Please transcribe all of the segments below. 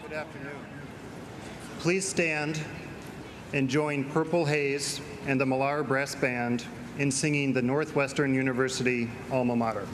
Good afternoon. Please stand and join Purple Haze and the Millar Brass Band in singing the Northwestern University Alma Mater.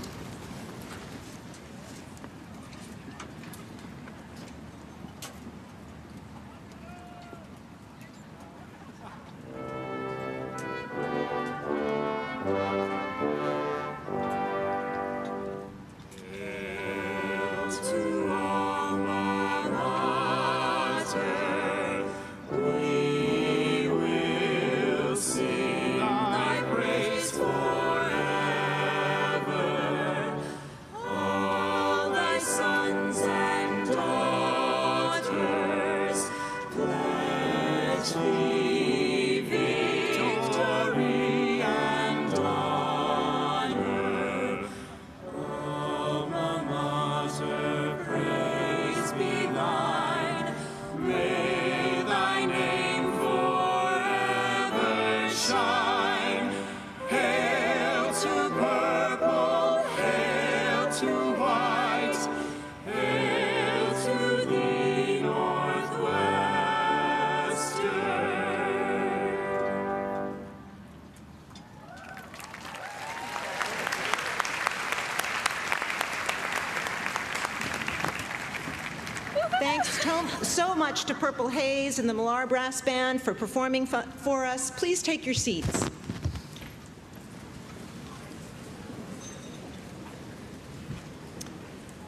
Thanks so much to Purple Haze and the Millar Brass Band for performing for us. Please take your seats.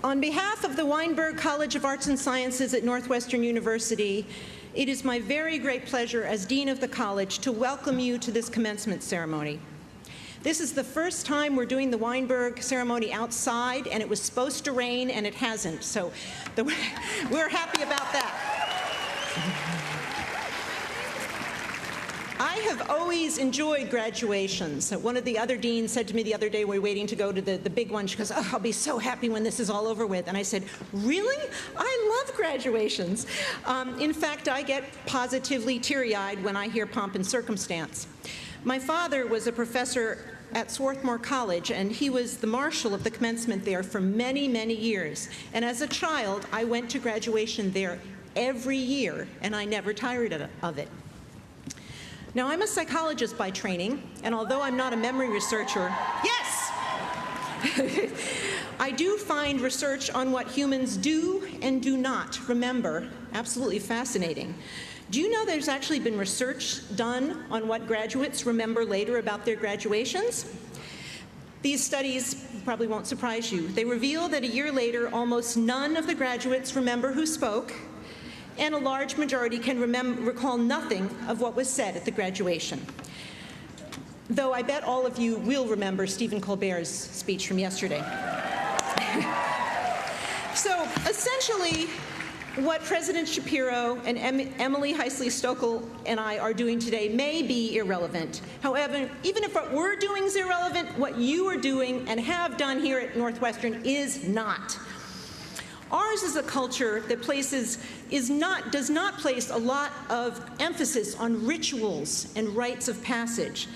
On behalf of the Weinberg College of Arts and Sciences at Northwestern University, it is my very great pleasure as Dean of the College to welcome you to this commencement ceremony. This is the first time we're doing the Weinberg ceremony outside, and it was supposed to rain, and it hasn't, so we're happy about that. I have always enjoyed graduations. One of the other deans said to me the other day, we were waiting to go to the big one, she goes, "Oh, I'll be so happy when this is all over with." And I said, "Really? I love graduations." In fact, I get positively teary-eyed when I hear pomp and circumstance. My father was a professor at Swarthmore College, and he was the marshal of the commencement there for many, many years. And as a child, I went to graduation there every year, and I never tired of it. Now, I'm a psychologist by training, and although I'm not a memory researcher, yes! I do find research on what humans do and do not remember absolutely fascinating. Do you know there's actually been research done on what graduates remember later about their graduations? These studies probably won't surprise you. They reveal that a year later, almost none of the graduates remember who spoke, and a large majority can recall nothing of what was said at the graduation. Though I bet all of you will remember Stephen Colbert's speech from yesterday. So essentially, what President Schapiro and Emily Heisley Stoekel and I are doing today may be irrelevant. However, even if what we're doing is irrelevant, what you are doing and have done here at Northwestern is not. Ours is a culture that does not place a lot of emphasis on rituals and rites of passage.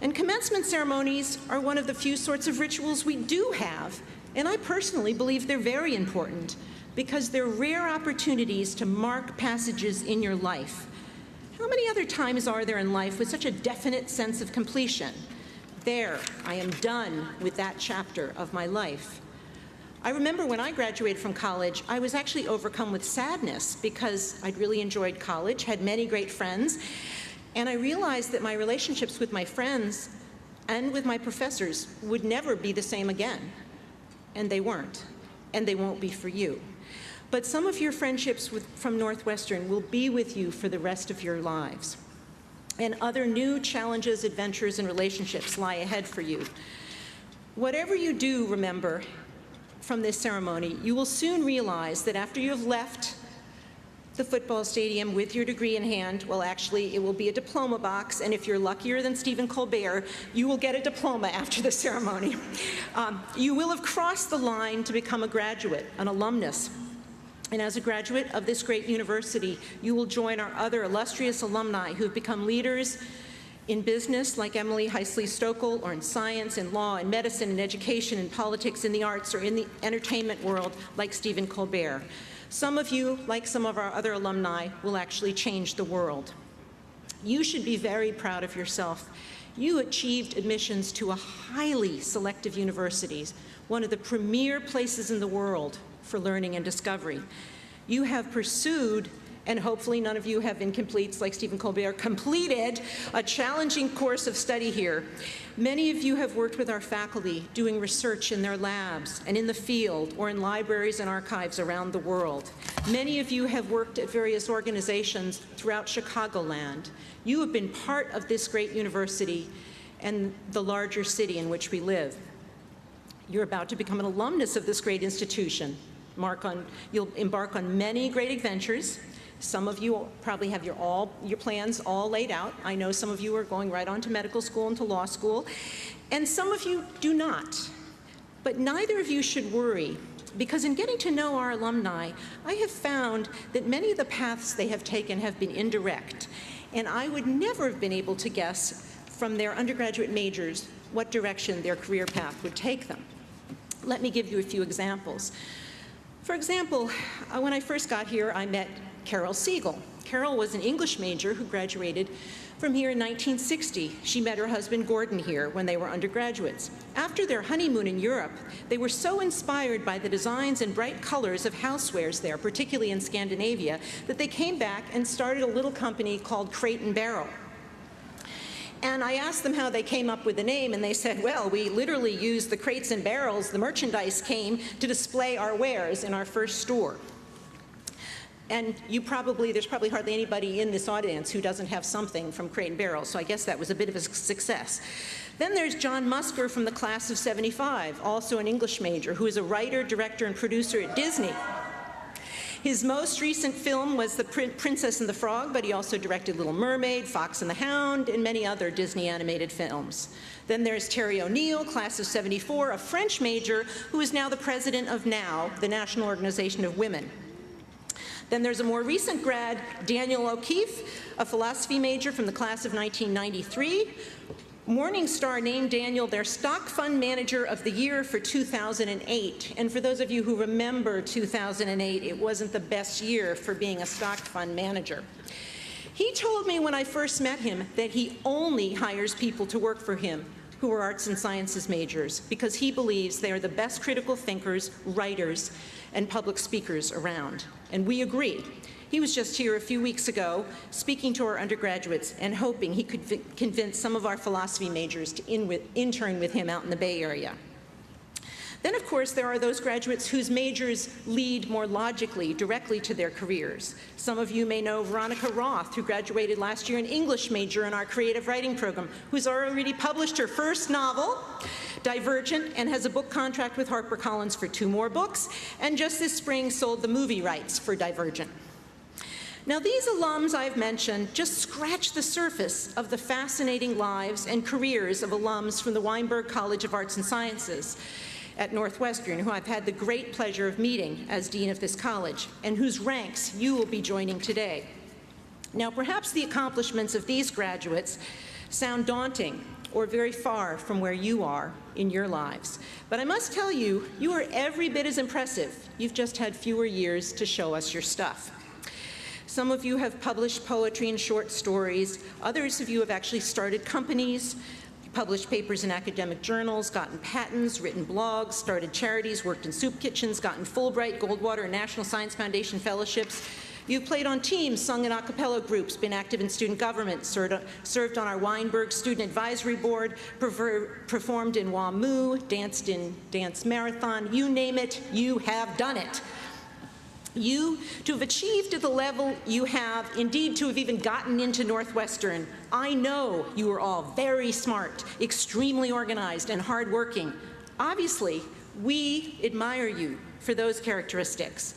And commencement ceremonies are one of the few sorts of rituals we do have, and I personally believe they're very important, because they're rare opportunities to mark passages in your life. How many other times are there in life with such a definite sense of completion? There, I am done with that chapter of my life. I remember when I graduated from college, I was actually overcome with sadness because I'd really enjoyed college, had many great friends, and I realized that my relationships with my friends and with my professors would never be the same again. And they weren't, and they won't be for you. But some of your friendships from Northwestern will be with you for the rest of your lives. And other new challenges, adventures, and relationships lie ahead for you. Whatever you do, remember, from this ceremony, you will soon realize that after you have left the football stadium with your degree in hand, well, actually, it will be a diploma box, and if you're luckier than Stephen Colbert, you will get a diploma after the ceremony. You will have crossed the line to become a graduate, an alumnus. And as a graduate of this great university, you will join our other illustrious alumni who have become leaders in business, like Emily Heisley Stoekel, or in science and law and medicine and education and politics and the arts, or in the entertainment world, like Stephen Colbert. Some of you, like some of our other alumni, will actually change the world. You should be very proud of yourself. You achieved admissions to a highly selective university, one of the premier places in the world for learning and discovery. You have pursued, and hopefully none of you have incompletes like Stephen Colbert, completed a challenging course of study here. Many of you have worked with our faculty doing research in their labs and in the field or in libraries and archives around the world. Many of you have worked at various organizations throughout Chicagoland. You have been part of this great university and the larger city in which we live. You're about to become an alumnus of this great institution. You'll embark on many great adventures. Some of you probably have your plans all laid out. I know some of you are going right on to medical school and to law school, and some of you do not. But neither of you should worry, because in getting to know our alumni, I have found that many of the paths they have taken have been indirect, and I would never have been able to guess from their undergraduate majors what direction their career path would take them. Let me give you a few examples. For example, when I first got here, I met Carol Siegel. Carol was an English major who graduated from here in 1960. She met her husband Gordon here when they were undergraduates. After their honeymoon in Europe, they were so inspired by the designs and bright colors of housewares there, particularly in Scandinavia, that they came back and started a little company called Crate and Barrel. And I asked them how they came up with the name, and they said, well, we literally used the crates and barrels, the merchandise came to display our wares in our first store. And there's probably hardly anybody in this audience who doesn't have something from Crate and Barrel, so I guess that was a bit of a success. Then there's John Musker from the class of '75, also an English major, who is a writer, director, and producer at Disney. His most recent film was The Princess and the Frog, but he also directed Little Mermaid, Fox and the Hound, and many other Disney animated films. Then there's Terry O'Neill, class of '74, a French major who is now the president of NOW, the National Organization of Women. Then there's a more recent grad, Daniel O'Keefe, a philosophy major from the class of 1993. Morningstar named Daniel their Stock Fund Manager of the Year for 2008. And for those of you who remember 2008, it wasn't the best year for being a stock fund manager. He told me when I first met him that he only hires people to work for him who are arts and sciences majors because he believes they are the best critical thinkers, writers, and public speakers around. And we agree. He was just here a few weeks ago speaking to our undergraduates and hoping he could convince some of our philosophy majors to intern with him out in the Bay Area. Then, of course, there are those graduates whose majors lead more logically, directly to their careers. Some of you may know Veronica Roth, who graduated last year, an English major in our creative writing program, who's already published her first novel, Divergent, and has a book contract with HarperCollins for 2 more books, and just this spring sold the movie rights for Divergent. Now, these alums I've mentioned just scratch the surface of the fascinating lives and careers of alums from the Weinberg College of Arts and Sciences at Northwestern, who I've had the great pleasure of meeting as dean of this college, and whose ranks you will be joining today. Now, perhaps the accomplishments of these graduates sound daunting or very far from where you are in your lives. But I must tell you, you are every bit as impressive. You've just had fewer years to show us your stuff. Some of you have published poetry and short stories. Others of you have actually started companies, published papers in academic journals, gotten patents, written blogs, started charities, worked in soup kitchens, gotten Fulbright, Goldwater, and National Science Foundation fellowships. You've played on teams, sung in a cappella groups, been active in student government, served on our Weinberg Student Advisory Board, performed in WAMU, danced in Dance Marathon, you name it, you have done it. You, to have achieved at the level you have, indeed to have even gotten into Northwestern, I know you are all very smart, extremely organized, and hardworking. Obviously, we admire you for those characteristics.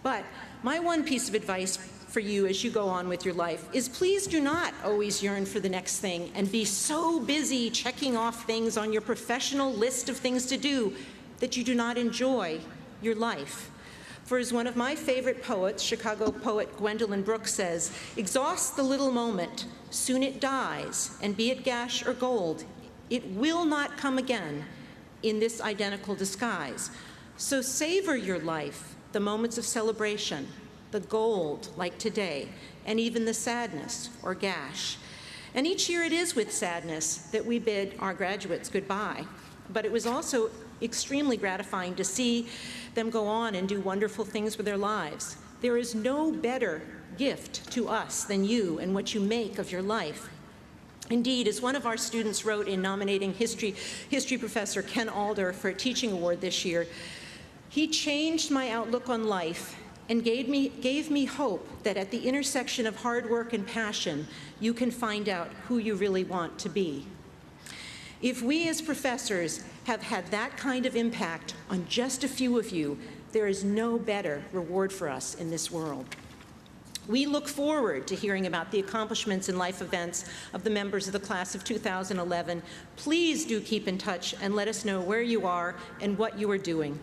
But my one piece of advice for you as you go on with your life is please do not always yearn for the next thing and be so busy checking off things on your professional list of things to do that you do not enjoy your life. For as one of my favorite poets, Chicago poet Gwendolyn Brooks says, exhaust the little moment, soon it dies, and be it gash or gold, it will not come again in this identical disguise. So savor your life, the moments of celebration, the gold, like today, and even the sadness, or gash. And each year it is with sadness that we bid our graduates goodbye. But it was also extremely gratifying to see them go on and do wonderful things with their lives. There is no better gift to us than you and what you make of your life. Indeed, as one of our students wrote in nominating history professor Ken Alder for a teaching award this year, he changed my outlook on life and gave me hope that at the intersection of hard work and passion, you can find out who you really want to be. If we as professors have had that kind of impact on just a few of you, there is no better reward for us in this world. We look forward to hearing about the accomplishments and life events of the members of the class of 2011. Please do keep in touch and let us know where you are and what you are doing.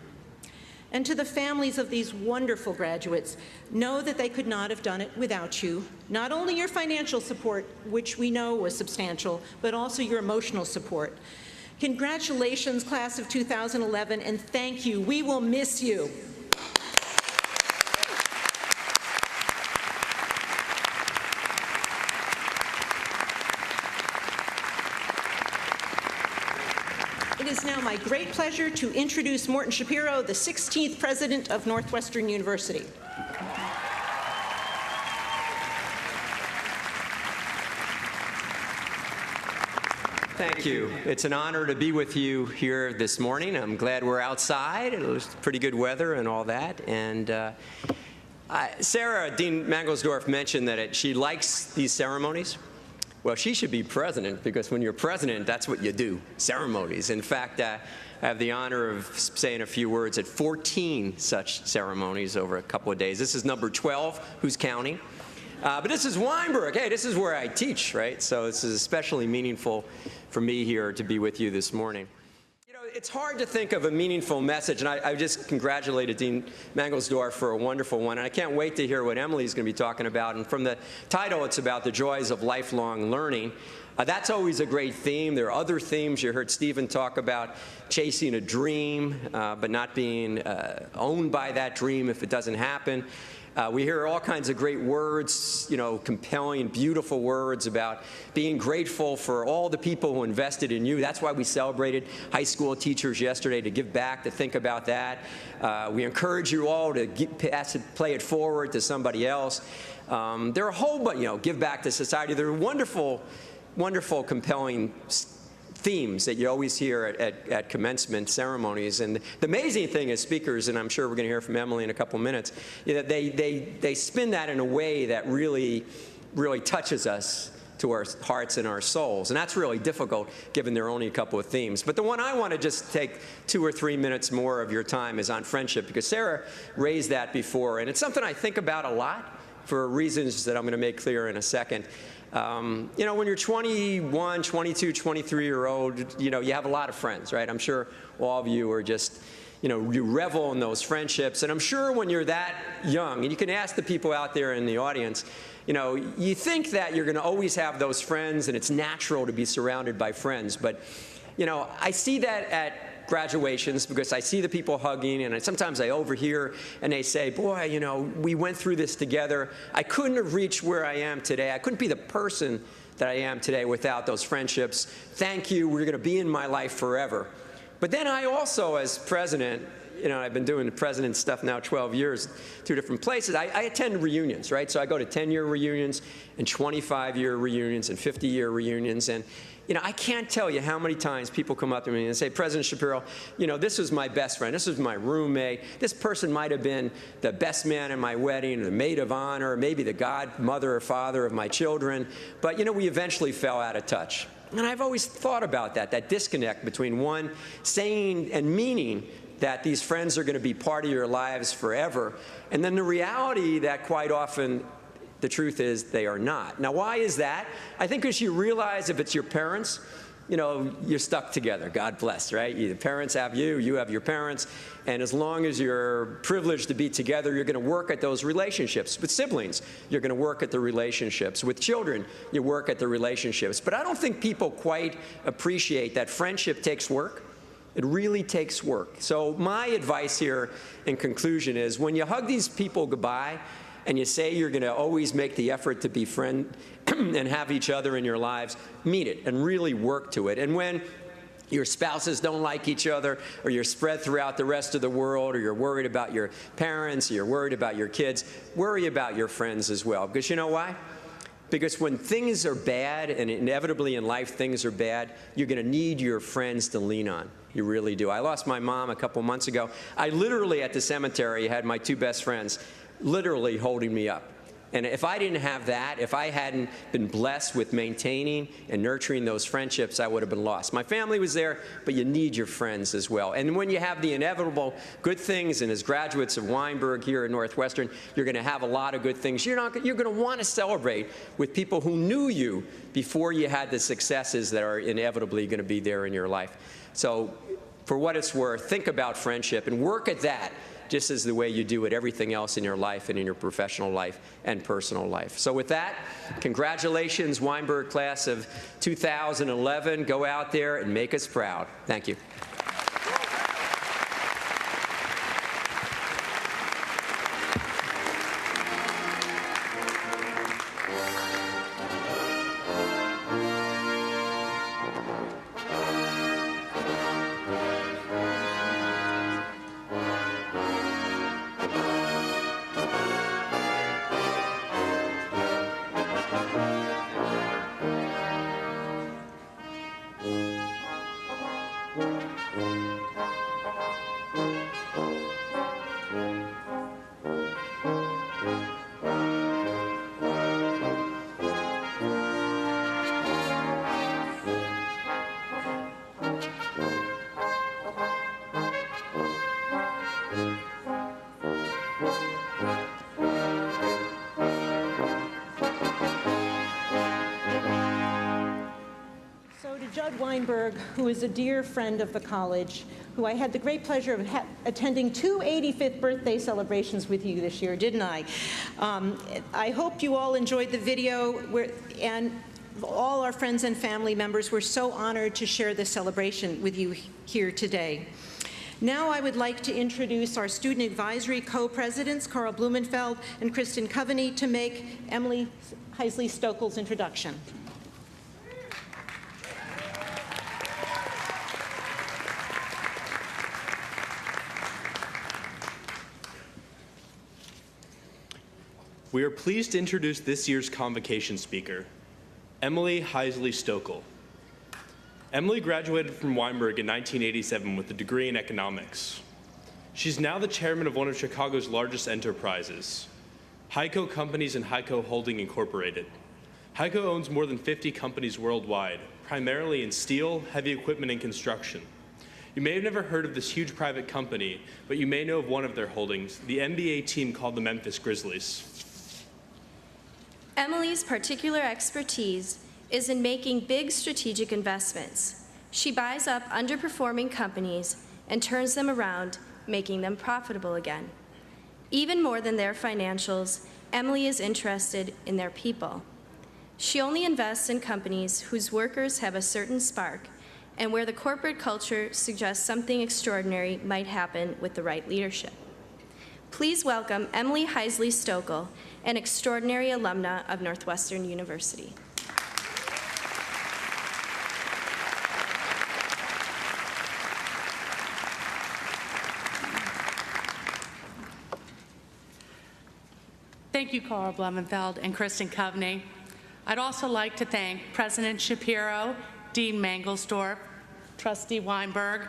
And to the families of these wonderful graduates, know that they could not have done it without you. Not only your financial support, which we know was substantial, but also your emotional support. Congratulations, class of 2011, and thank you. We will miss you. It is now my great pleasure to introduce Morton Schapiro, the 16th president of Northwestern University. Thank you. It's an honor to be with you here this morning. I'm glad we're outside. It was pretty good weather and all that. And Sarah, Dean Mangelsdorf, mentioned that she likes these ceremonies. Well, she should be president, because when you're president, that's what you do, ceremonies. In fact, I have the honor of saying a few words at 14 such ceremonies over a couple of days. This is number 12, who's counting? But this is Weinberg. Hey, this is where I teach, right? So this is especially meaningful for me here to be with you this morning. You know, it's hard to think of a meaningful message, and I just congratulated Dean Mangelsdorf for a wonderful one, and I can't wait to hear what Emily's going to be talking about. And from the title, it's about the joys of lifelong learning. That's always a great theme. There are other themes. You heard Stephen talk about chasing a dream, but not being owned by that dream if it doesn't happen. We hear all kinds of great words, you know, compelling, beautiful words about being grateful for all the people who invested in you. That's why we celebrated high school teachers yesterday, to give back, to think about that. We encourage you all to play it forward to somebody else. There are a whole bunch, you know, give back to society. There are wonderful, wonderful, compelling themes that you always hear at commencement ceremonies. And the amazing thing as speakers, and I'm sure we're going to hear from Emily in a couple minutes, you know, they spin that in a way that really, really touches us to our hearts and our souls. And that's really difficult, given there are only a couple of themes. But the one I want to just take 2 or 3 minutes more of your time is on friendship, because Sarah raised that before. And it's something I think about a lot for reasons that I'm going to make clear in a second. You know, when you're 21, 22, 23-year-old, you know, you have a lot of friends, right? I'm sure all of you are just, you know, you revel in those friendships. And I'm sure when you're that young, and you can ask the people out there in the audience, you know, you think that you're going to always have those friends, and it's natural to be surrounded by friends. But, you know, I see that at graduations, because I see the people hugging, and sometimes I overhear and they say, boy, you know, we went through this together. I couldn't have reached where I am today. I couldn't be the person that I am today without those friendships. Thank you. We're going to be in my life forever. But then I also, as president, you know, I've been doing the president stuff now 12 years, 2 different places. I attend reunions, right? So I go to 10-year reunions and 25-year reunions and 50-year reunions. And you know, I can't tell you how many times people come up to me and say, President Schapiro, you know, this was my best friend. This was my roommate. This person might have been the best man in my wedding, the maid of honor, maybe the godmother or father of my children. But, you know, we eventually fell out of touch. And I've always thought about that disconnect between one saying and meaning that these friends are going to be part of your lives forever, and then the reality that quite often the truth is they are not. Now, why is that? I think because you realize if it's your parents, you know, you're stuck together. God bless, right? The parents have you, you have your parents, and as long as you're privileged to be together, you're going to work at those relationships. With siblings, you're going to work at the relationships. With children, you work at the relationships. But I don't think people quite appreciate that friendship takes work. It really takes work. So my advice here in conclusion is when you hug these people goodbye and you say you're going to always make the effort to befriend and have each other in your lives, mean it and really work to it. And when your spouses don't like each other, or you're spread throughout the rest of the world, or you're worried about your parents, or you're worried about your kids, worry about your friends as well. Because you know why? Because when things are bad, and inevitably in life things are bad, you're going to need your friends to lean on. You really do. I lost my mom a couple months ago. I literally at the cemetery had my two best friends literally holding me up. And if I didn't have that, if I hadn't been blessed with maintaining and nurturing those friendships, I would have been lost. My family was there, but you need your friends as well. And when you have the inevitable good things, and as graduates of Weinberg here at Northwestern, you're going to have a lot of good things. You're going to want to celebrate with people who knew you before you had the successes that are inevitably going to be there in your life. So for what it's worth, think about friendship and work at that, just as the way you do at everything else in your life and in your professional life and personal life. So with that, congratulations, Weinberg class of 2011. Go out there and make us proud. Thank you. Weinberg, who is a dear friend of the college, who I had the great pleasure of attending two 85th birthday celebrations with you this year, didn't I? I hope you all enjoyed the video, and all our friends and family members were so honored to share this celebration with you here today. Now I would like to introduce our student advisory co-presidents, Carl Blumenfeld and Kristen Coveney, to make Emily Heisley Stoekel's introduction. We are pleased to introduce this year's Convocation speaker, Emily Heisley Stoekel. Emily graduated from Weinberg in 1987 with a degree in economics. She's now the chairman of one of Chicago's largest enterprises, Heico Companies and Heico Holding Incorporated. Heico owns more than 50 companies worldwide, primarily in steel, heavy equipment, and construction. You may have never heard of this huge private company, but you may know of one of their holdings, the NBA team called the Memphis Grizzlies. Emily's particular expertise is in making big strategic investments. She buys up underperforming companies and turns them around, making them profitable again. Even more than their financials, Emily is interested in their people. She only invests in companies whose workers have a certain spark and where the corporate culture suggests something extraordinary might happen with the right leadership. Please welcome Emily Heisley Stoekel, an extraordinary alumna of Northwestern University. Thank you, Carl Blumenfeld and Kristen Coveney. I'd also like to thank President Schapiro, Dean Mangelsdorf, Trustee Weinberg,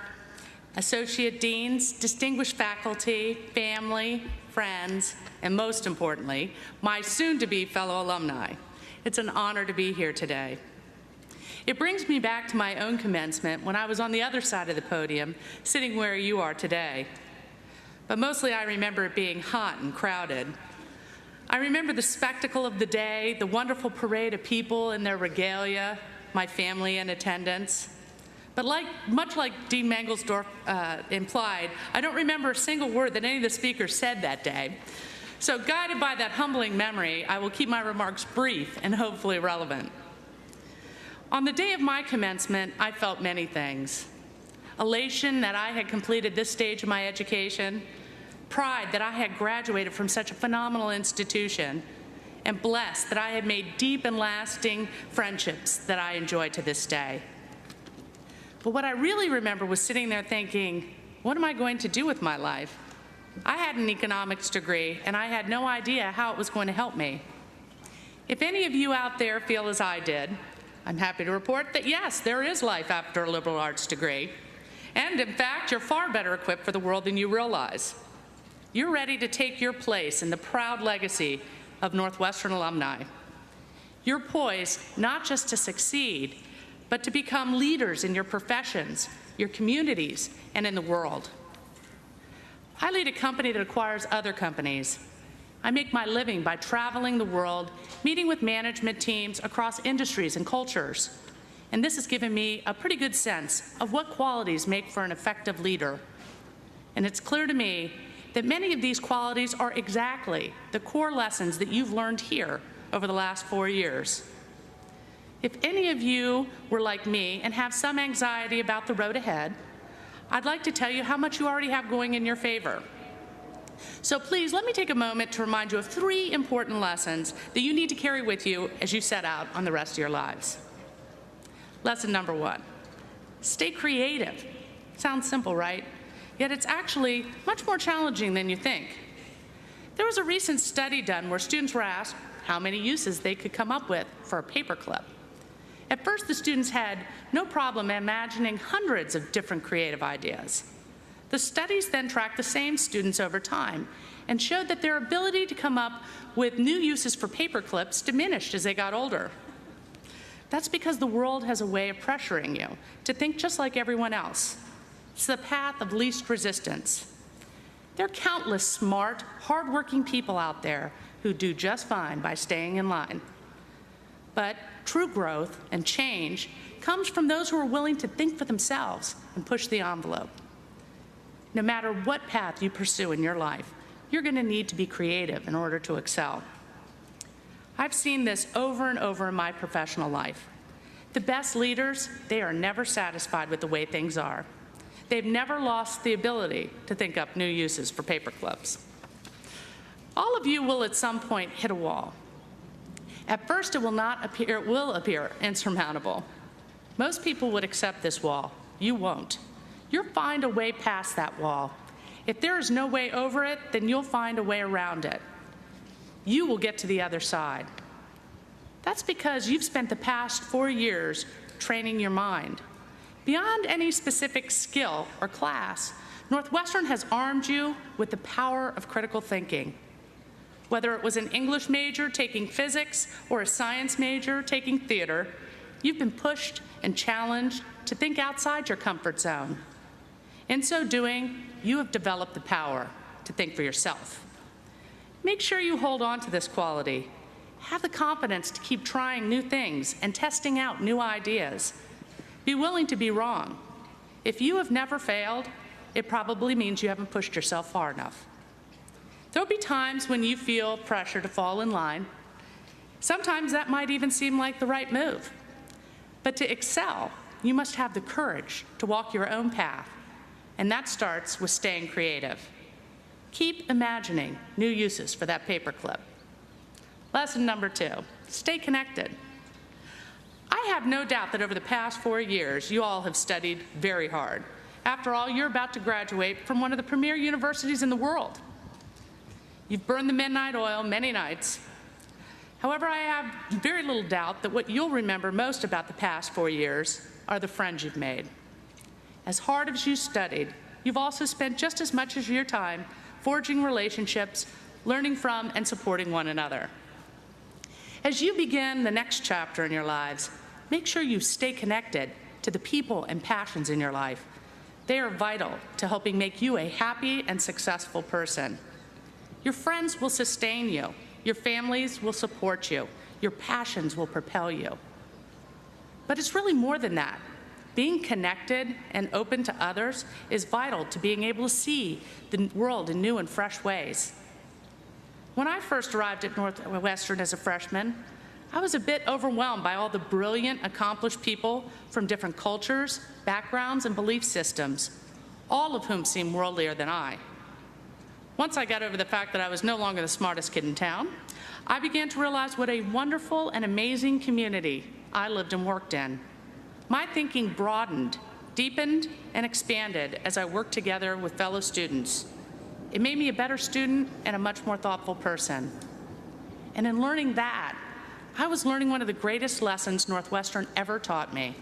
Associate Deans, distinguished faculty, family, friends, and most importantly, my soon-to-be fellow alumni. It's an honor to be here today. It brings me back to my own commencement when I was on the other side of the podium, sitting where you are today. But mostly I remember it being hot and crowded. I remember the spectacle of the day, the wonderful parade of people in their regalia, my family in attendance. But much like Dean Mangelsdorf implied, I don't remember a single word that any of the speakers said that day. So guided by that humbling memory, I will keep my remarks brief and hopefully relevant. On the day of my commencement, I felt many things. elation that I had completed this stage of my education, pride that I had graduated from such a phenomenal institution, and blessed that I had made deep and lasting friendships that I enjoy to this day. But what I really remember was sitting there thinking, what am I going to do with my life? I had an economics degree, and I had no idea how it was going to help me. If any of you out there feel as I did, I'm happy to report that yes, there is life after a liberal arts degree. And in fact, you're far better equipped for the world than you realize. You're ready to take your place in the proud legacy of Northwestern alumni. You're poised not just to succeed, but to become leaders in your professions, your communities, and in the world. I lead a company that acquires other companies. I make my living by traveling the world, meeting with management teams across industries and cultures. And this has given me a pretty good sense of what qualities make for an effective leader. And it's clear to me that many of these qualities are exactly the core lessons that you've learned here over the last 4 years. If any of you were like me and have some anxiety about the road ahead, I'd like to tell you how much you already have going in your favor. So please, let me take a moment to remind you of 3 important lessons that you need to carry with you as you set out on the rest of your lives. Lesson number 1, stay creative. Sounds simple, right? Yet it's actually much more challenging than you think. There was a recent study done where students were asked how many uses they could come up with for a paperclip. At first, the students had no problem imagining hundreds of different creative ideas. The studies then tracked the same students over time and showed that their ability to come up with new uses for paperclips diminished as they got older. That's because the world has a way of pressuring you to think just like everyone else. It's the path of least resistance. There are countless smart, hardworking people out there who do just fine by staying in line. But true growth and change comes from those who are willing to think for themselves and push the envelope. No matter what path you pursue in your life, you're going to need to be creative in order to excel. I've seen this over and over in my professional life. The best leaders, they are never satisfied with the way things are. They've never lost the ability to think up new uses for paperclips. All of you will at some point hit a wall. At first, it will appear insurmountable. Most people would accept this wall. You won't. You'll find a way past that wall. If there is no way over it, then you'll find a way around it. You will get to the other side. That's because you've spent the past 4 years training your mind. Beyond any specific skill or class, Northwestern has armed you with the power of critical thinking. Whether it was an English major taking physics or a science major taking theater, you've been pushed and challenged to think outside your comfort zone. In so doing, you have developed the power to think for yourself. Make sure you hold on to this quality. Have the confidence to keep trying new things and testing out new ideas. Be willing to be wrong. If you have never failed, it probably means you haven't pushed yourself far enough. There'll be times when you feel pressure to fall in line. Sometimes that might even seem like the right move. But to excel, you must have the courage to walk your own path, and that starts with staying creative. Keep imagining new uses for that paperclip. Lesson number 2, stay connected. I have no doubt that over the past 4 years, you all have studied very hard. After all, you're about to graduate from one of the premier universities in the world. You've burned the midnight oil many nights. However, I have very little doubt that what you'll remember most about the past 4 years are the friends you've made. As hard as you studied, you've also spent just as much of your time forging relationships, learning from and supporting one another. As you begin the next chapter in your lives, make sure you stay connected to the people and passions in your life. They are vital to helping make you a happy and successful person. Your friends will sustain you. Your families will support you. Your passions will propel you. But it's really more than that. Being connected and open to others is vital to being able to see the world in new and fresh ways. When I first arrived at Northwestern as a freshman, I was a bit overwhelmed by all the brilliant, accomplished people from different cultures, backgrounds, and belief systems, all of whom seemed worldlier than I. Once I got over the fact that I was no longer the smartest kid in town, I began to realize what a wonderful and amazing community I lived and worked in. My thinking broadened, deepened, and expanded as I worked together with fellow students. It made me a better student and a much more thoughtful person. And in learning that, I was learning one of the greatest lessons Northwestern ever taught me.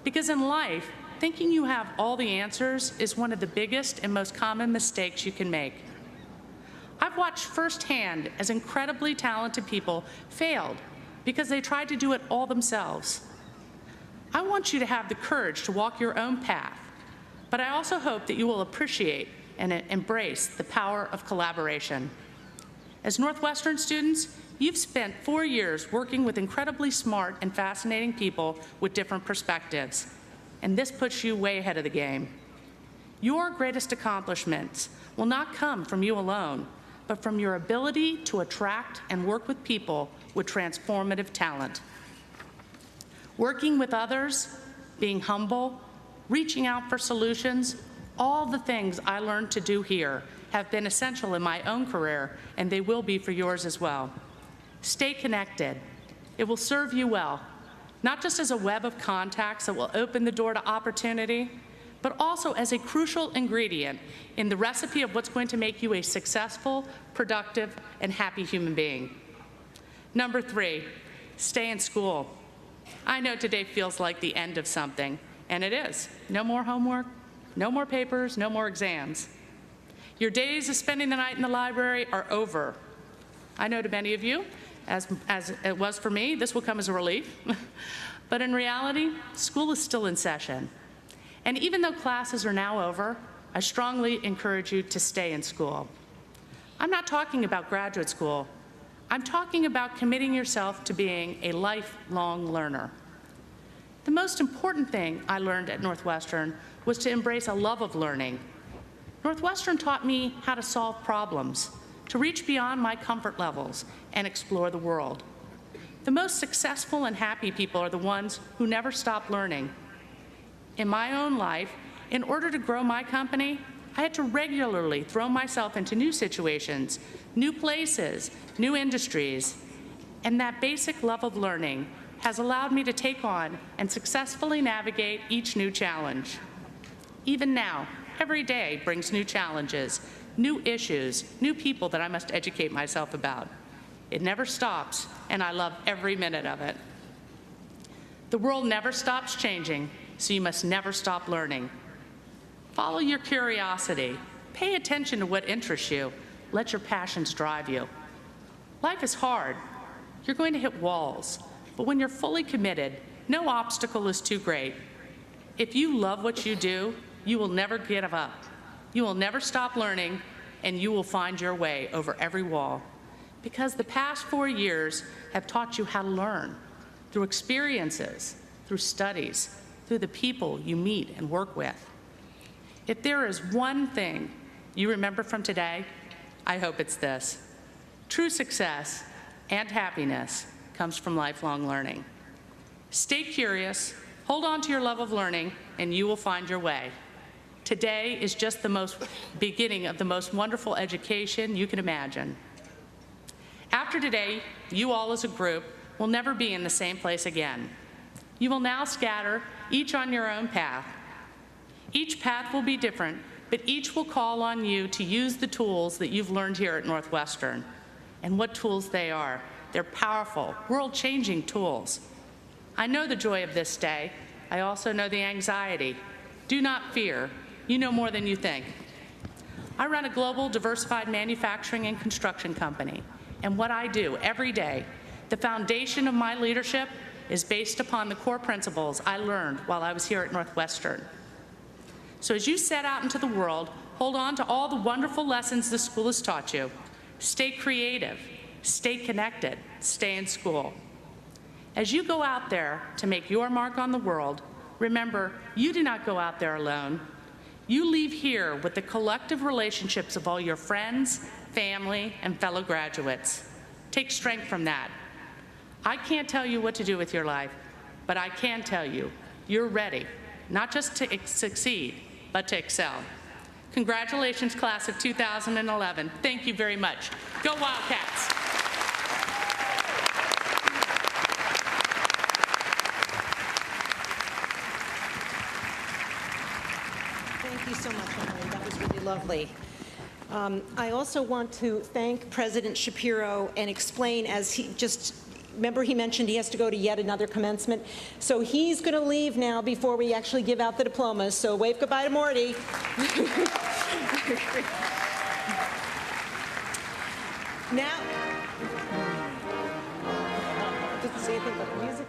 Because in life, thinking you have all the answers is one of the biggest and most common mistakes you can make. I've watched firsthand as incredibly talented people failed because they tried to do it all themselves. I want you to have the courage to walk your own path, but I also hope that you will appreciate and embrace the power of collaboration. As Northwestern students, you've spent 4 years working with incredibly smart and fascinating people with different perspectives, and this puts you way ahead of the game. Your greatest accomplishments will not come from you alone, but from your ability to attract and work with people with transformative talent. Working with others, being humble, reaching out for solutions, all the things I learned to do here have been essential in my own career, and they will be for yours as well. Stay connected. It will serve you well, not just as a web of contacts that will open the door to opportunity, but also as a crucial ingredient in the recipe of what's going to make you a successful, productive, and happy human being. Number 3, stay in school. I know today feels like the end of something, and it is. No more homework, no more papers, no more exams. Your days of spending the night in the library are over. I know to many of you, as it was for me, this will come as a relief. But in reality, school is still in session. And even though classes are now over, I strongly encourage you to stay in school. I'm not talking about graduate school. I'm talking about committing yourself to being a lifelong learner. The most important thing I learned at Northwestern was to embrace a love of learning. Northwestern taught me how to solve problems, to reach beyond my comfort levels and explore the world. The most successful and happy people are the ones who never stop learning. In my own life, in order to grow my company, I had to regularly throw myself into new situations, new places, new industries, and that basic love of learning has allowed me to take on and successfully navigate each new challenge. Even now, every day brings new challenges, new issues, new people that I must educate myself about. It never stops, and I love every minute of it. The world never stops changing, so you must never stop learning. Follow your curiosity. Pay attention to what interests you. Let your passions drive you. Life is hard. You're going to hit walls, but when you're fully committed, no obstacle is too great. If you love what you do, you will never give up. You will never stop learning, and you will find your way over every wall. Because the past 4 years have taught you how to learn through experiences, through studies, through the people you meet and work with. If there is one thing you remember from today, I hope it's this. True success and happiness comes from lifelong learning. Stay curious, hold on to your love of learning, and you will find your way. Today is just the beginning of the most wonderful education you can imagine. After today, you all as a group will never be in the same place again. You will now scatter, each on your own path. Each path will be different, but each will call on you to use the tools that you've learned here at Northwestern. And what tools they are. They're powerful, world-changing tools. I know the joy of this day. I also know the anxiety. Do not fear. You know more than you think. I run a global diversified manufacturing and construction company, and what I do every day, the foundation of my leadership is based upon the core principles I learned while I was here at Northwestern. So as you set out into the world, hold on to all the wonderful lessons this school has taught you. Stay creative, stay connected, stay in school. As you go out there to make your mark on the world, remember, you do not go out there alone. You leave here with the collective relationships of all your friends, family, and fellow graduates. Take strength from that. I can't tell you what to do with your life, but I can tell you you're ready, not just to succeed, but to excel. Congratulations, class of 2011. Thank you very much. Go Wildcats! Thank you so much, Emily. That was really lovely. I also want to thank President Schapiro and explain, as he just, remember he mentioned he has to go to yet another commencement. So he's going to leave now before we actually give out the diplomas. So wave goodbye to Morty. Now, didn't say anything about the music.